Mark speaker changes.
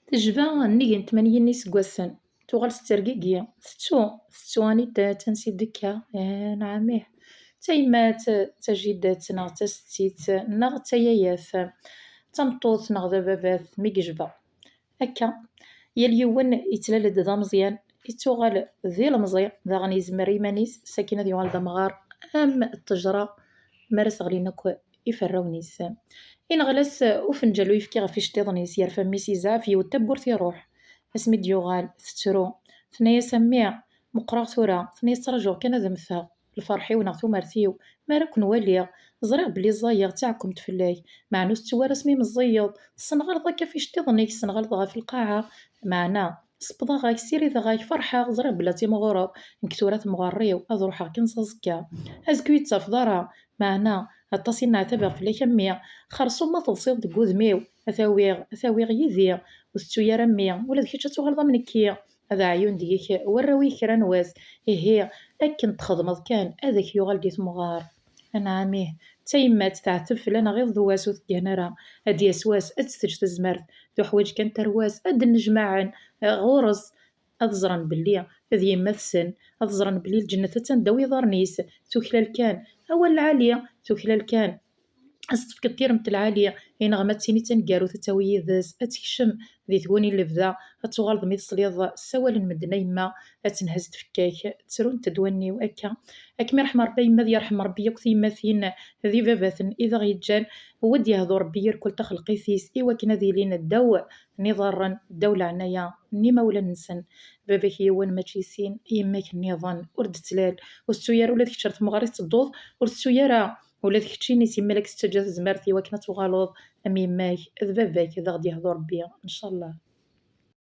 Speaker 1: تجبا نيجن تمنيني سكواسن توغال سترقيقيا ستو أني تنسي دكا نعميه تايمات تجدات نغ تستيت نغ تياياث تمطوط نغ ذا باباث ميقجبا هكا يا اليوان يتلالد ذا مزيان يتوغال ذي المزيان ذا غني يزمر يمانيس ساكنة ديوال ذا مغار أم التجرة مارس غلينك يفراونيس إن غلاس وفنجلو يفكي غفيش تيضنيس يرفا ميسي زاف يوتب ورث يروح اسمي ديوغال تترو ثنيا سميع مقرا ثورا ثنيا ترجع كان ذمثا الفرحي ونعثو مرثيو ما راكن واليا زرع بلي زايغ تاعكم تفلاي مع نوس توارس مزيض السنغال ضاكا فيش تيضنيك السنغال ضغا في القاعة معنا سبضا غاي سيري ذا غاي فرحة زرع بلاتي مغرب نكتورات مغريو أذروحا كنزازكا أزكويت تفضرا معنا التصين نعتبر في الكمية خرصو ما تلصيض دك وذميو أثاويغ يذيع وستو يا رمية ولا ذكي تغلظ منكية هذا عيون ديك وراوي كرا نواس هي أكن تخدمض كان هذاك يغال ديت مغار أنا عميه تيمات تعتب فلان غير ذواس وثقانرا هاد يسواس أتستج تزمرت ذو حوايج كان ترواس أد نجمعن غورز أذزرن بلي هذ يمثسن أذزرن بلي الجنة تندوي ضرنيس توكلال كان أول العالية توكلال كان أصدف كثير مت العالية هنا غمات سيني تنقارو تتاوي ذاس أتكشم ذي ثواني اللي بذا أتغالض ميت صليض سوال مدنا يما أتنهز تفكاك تسرون تدواني وأكا أكمي رحم ربي يما ذي رحم ربي يكثي مثين ذي باباثن إذا غيتجان ودي هذو ربي يركل تخلقي ثيس إوا كنا ذي لين الدو نظارا الدولة عنايا ني مولا ننسن باباك يوان ماتشيسين يماك النظام ورد تلال والسيارة ولا ذيك شرط مغاريس تدوض والسيارة ولا ديك تشيني سيما لك تستجا زمرتي وكنا تغالوض أمي ماك ذ باباك إذا غدي يهضر بيا إن شاء الله.